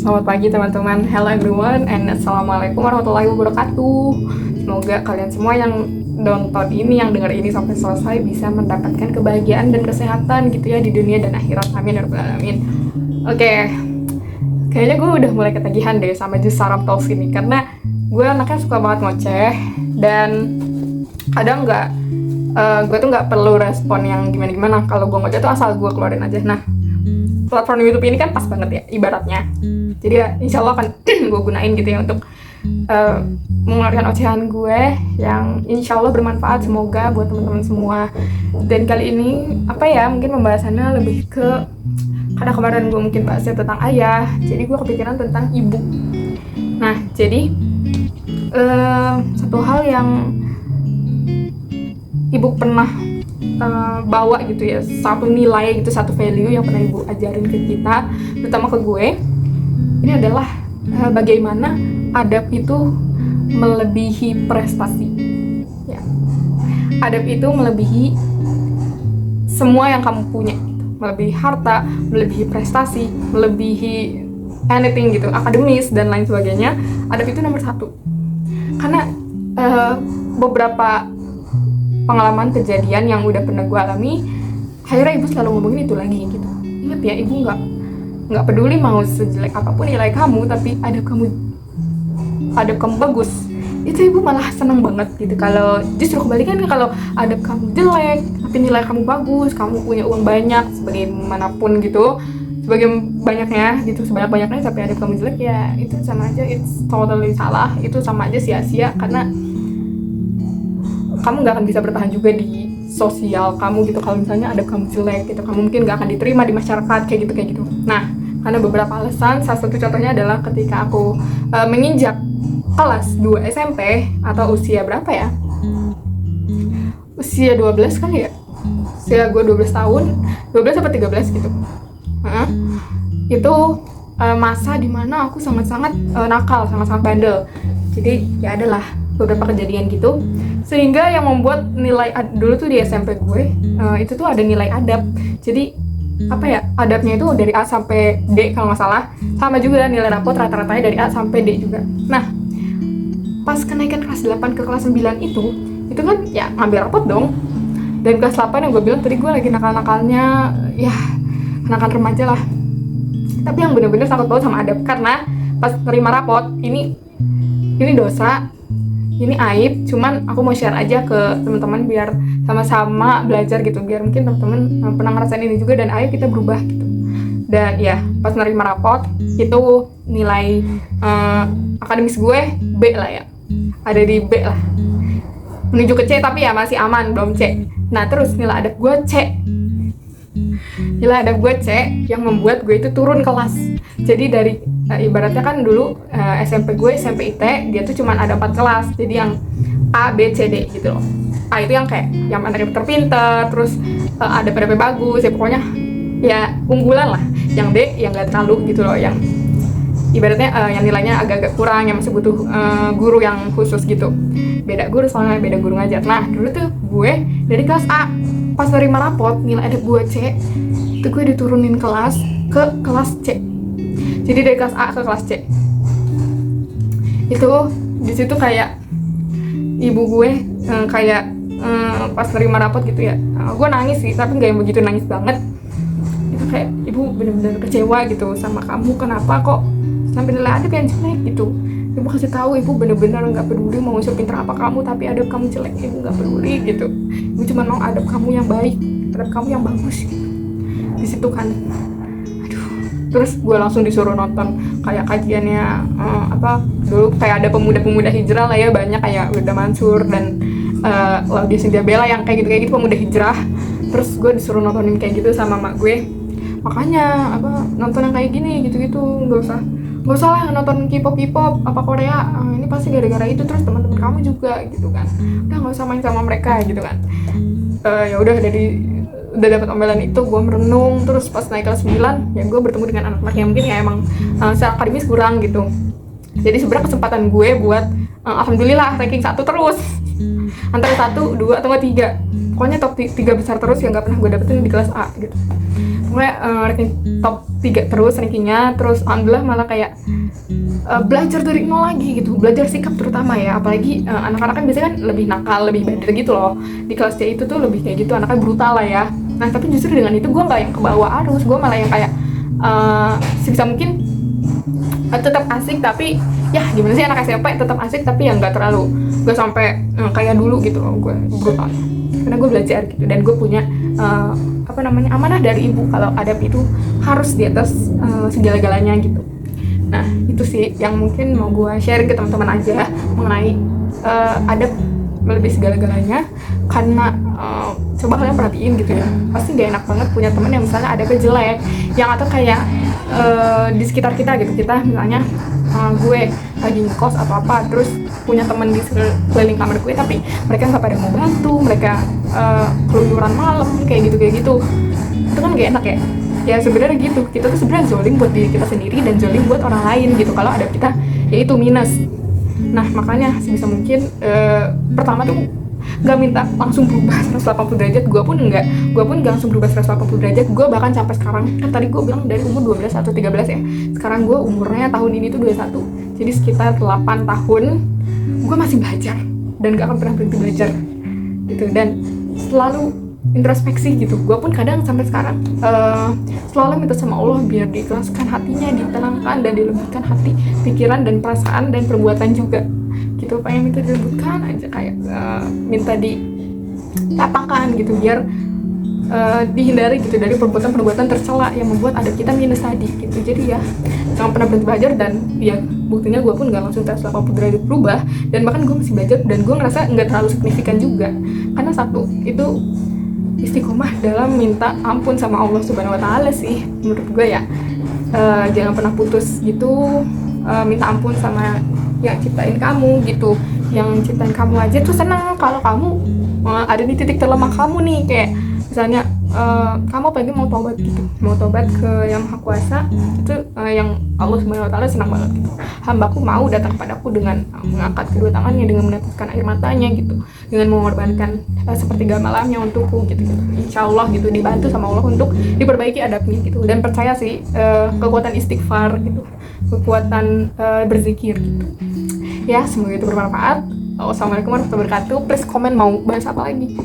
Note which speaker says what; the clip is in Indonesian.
Speaker 1: Selamat pagi teman-teman, hello everyone, and assalamualaikum warahmatullahi wabarakatuh. Semoga kalian semua yang nonton ini, yang dengar ini sampai selesai bisa mendapatkan kebahagiaan dan kesehatan gitu ya di dunia dan akhirat, amin ya rabbal alamin. Oke, kayaknya gue udah mulai ketagihan deh sama Just Sarap Talks ini, karena gue anaknya suka banget ngoceh dan kadang gue tuh nggak perlu respon yang gimana-gimana. Kalau gue ngoceh tuh asal gue keluarin aja. Nah, platform YouTube ini kan pas banget ya ibaratnya, jadi ya insya Allah akan gue gunain gitu ya untuk mengeluarkan ocehan gue yang insya Allah bermanfaat, semoga buat teman-teman semua. Dan kali ini mungkin pembahasannya lebih ke, karena kemarin gue mungkin bahasnya tentang ayah, jadi gue kepikiran tentang ibu. Nah, jadi satu hal yang ibu pernah bawa gitu ya, satu nilai gitu, satu value yang pernah ibu ajarin ke kita, terutama ke gue, ini adalah bagaimana adab itu melebihi prestasi ya. Adab itu melebihi semua yang kamu punya gitu. Melebihi harta, melebihi prestasi, melebihi anything gitu, akademis dan lain sebagainya. Adab itu nomor satu. Karena beberapa pengalaman kejadian yang udah pernah gue alami, akhirnya ibu selalu ngomongin itu lagi gitu. Ingat ya, ibu nggak peduli mau sejelek apapun nilai kamu, tapi adab kamu bagus, itu ibu malah seneng banget gitu. Kalau justru kebalikannya, kalau adab kamu jelek tapi nilai kamu bagus, kamu punya uang banyak sebagaimanapun gitu, sebanyak-banyaknya tapi adab kamu jelek, ya itu sama aja, it's totally salah. Itu sama aja sia-sia, karena kamu nggak akan bisa bertahan juga di sosial kamu gitu kalau misalnya adab kamu jelek gitu. Kamu mungkin nggak akan diterima di masyarakat kayak gitu. Nah, karena beberapa alasan, salah satu contohnya adalah ketika aku menginjak kelas 2 SMP atau usia berapa ya? Usia 12 kali ya? Usia gue 12 tahun, 12 sampai 13 gitu. Itu masa dimana aku sangat-sangat nakal, sangat-sangat bandel. Jadi ya adalah beberapa kejadian gitu, sehingga yang membuat nilai dulu tuh di SMP gue itu tuh ada nilai adab. Jadi adabnya itu dari A sampai D kalau nggak salah, sama juga nilai rapot rata-ratanya dari A sampai D juga. Nah, pas kenaikan kelas 8 ke kelas 9 itu kan ya ngambil rapot dong. Dan kelas 8 yang gue bilang tadi, gue lagi nakal-nakalnya, ya anak-anak remaja lah, tapi yang bener-bener takut banget sama adab. Karena pas terima rapot, ini dosa, ini aib, cuman aku mau share aja ke teman-teman biar sama-sama belajar gitu, biar mungkin teman-teman pernah ngerasain ini juga dan ayo kita berubah gitu. Dan ya, pas nerima rapot itu nilai akademis gue B lah ya, ada di B lah, menuju ke C, tapi ya masih aman, belum C. Nah, terus nilai adab gue C, yang membuat gue itu turun kelas. Jadi dari ibaratnya kan dulu SMP gue SMP IT, dia tuh cuman ada 4 kelas, jadi yang A, B, C, D gitu loh. A itu yang kayak yang anaknya terpintar, terus ada PDP bagus ya, pokoknya ya unggulan lah. Yang D yang gak terlalu gitu loh, yang ibaratnya yang nilainya agak-agak kurang, yang masih butuh guru yang khusus gitu. Beda guru soalnya, beda guru ngajar. Nah, dulu tuh gue dari kelas A, pas nerima rapot nilai adab gue C, itu gue diturunin kelas ke kelas C. Jadi dari kelas A ke kelas C. Itu di situ kayak ibu gue pas nerima rapot gitu ya, gue nangis sih, tapi nggak yang begitu nangis banget. Itu kayak ibu bener-bener kecewa gitu sama kamu, kenapa kok sampai nilai adab yang jelek gitu. Ibu kasih tahu, ibu bener-bener nggak peduli mau sepintar apa kamu, tapi adab kamu jelek, ibu nggak peduli gitu. Ibu cuma mau adab kamu yang baik, adab kamu yang bagus gitu. Di situ kan, terus gue langsung disuruh nonton kayak kajiannya dulu kayak ada pemuda-pemuda hijrah lah ya, banyak kayak Wilda Mansur dan Laudia Cynthia Bella yang kayak gitu pemuda hijrah. Terus gue disuruh nontonin kayak gitu sama mak gue, makanya nonton yang kayak gini gitu-gitu, nggak usah lah nonton K-pop apa Korea, ini pasti gara-gara itu. Terus teman-teman kamu juga gitu kan, udah nggak usah main sama mereka gitu kan. Ya udah udah dapat omelan itu, gue merenung. Terus pas naik kelas 9 ya gue bertemu dengan anak-anak yang mungkin ya emang secara akademis kurang gitu. Jadi sebenarnya kesempatan gue buat alhamdulillah ranking 1 terus, antara 1, 2 atau 3, pokoknya top 3 besar terus yang gak pernah gue dapetin di kelas A gitu. gue ranking top 3 terus rankingnya. Terus alhamdulillah malah kayak belajar dari nol lagi gitu, belajar sikap terutama ya, apalagi anak-anak kan biasanya kan lebih nakal, lebih bandel gitu loh di kelas C itu tuh, lebih kayak gitu, anaknya brutal lah ya. Nah tapi justru dengan itu gue nggak yang ke bawah arus, gue malah yang kayak sebisa mungkin tetap asik, tapi ya gimana sih anak SMP tetap asik tapi yang nggak terlalu, gak sampai kayak dulu gitu loh gue brutal, karena gue belajar gitu dan gue punya amanah dari ibu kalau adab itu harus di atas segala-galanya gitu. Nah itu sih yang mungkin mau gue share ke teman-teman aja mengenai adab lebih segala-galanya, karena coba kalian perhatiin gitu ya, pasti gak enak banget punya teman yang misalnya ada jelek yang atau kayak di sekitar kita gitu, kita misalnya gue lagi ngekos atau apa, terus punya teman di sekeliling kamar gue tapi mereka nggak pada mau bantu, mereka keluyuran malam kayak gitu itu kan gak enak ya. Ya sebenarnya gitu, kita tuh sebenarnya zolim buat diri kita sendiri dan zolim buat orang lain gitu kalau ada kita yaitu minus. Nah makanya sebisa mungkin pertama tuh gak minta langsung berubah 180 derajat, gue pun gak langsung berubah 180 derajat. Gue bahkan sampai sekarang, kan tadi gue bilang dari umur 12 atau 13 ya, sekarang gue umurnya tahun ini tuh 21, jadi sekitar 8 tahun gue masih belajar dan gak akan pernah berhenti belajar gitu, dan selalu introspeksi gitu. Gue pun kadang sampai sekarang selalu minta sama Allah biar diikhlaskan hatinya, ditenangkan dan dilembutkan hati, pikiran dan perasaan dan perbuatan juga gitu. Pengen minta dilembutkan aja, kayak minta dilapangkan gitu, biar dihindari gitu dari perbuatan-perbuatan tercela yang membuat adab kita minus tadi gitu. Jadi ya jangan pernah berhenti belajar, dan ya buktinya gue pun gak langsung 180 derajat berubah, dan bahkan gue masih belajar dan gue ngerasa nggak terlalu signifikan juga, karena satu itu istiqomah dalam minta ampun sama Allah Subhanahu Wa Taala sih menurut gue ya. Jangan pernah putus gitu, minta ampun sama yang ciptain kamu gitu, yang ciptain kamu aja tuh senang kalau kamu ada di titik terlemah kamu nih, kayak misalnya kamu pengen mau tobat gitu, mau tobat ke yang Maha Kuasa itu, yang Allah Subhanahu Wa Taala senang banget gitu. Hambaku mau datang padaku dengan mengangkat kedua tangannya, dengan meneteskan air matanya gitu, dengan mengorbankan sepertiga malamnya untukku gitu. Insya Allah gitu dibantu sama Allah untuk diperbaiki adabnya gitu, dan percaya sih kekuatan istighfar gitu, kekuatan berzikir gitu ya. Semoga itu bermanfaat. Wassalamualaikum warahmatullahi wabarakatuh. Please komen mau bahas apa lagi.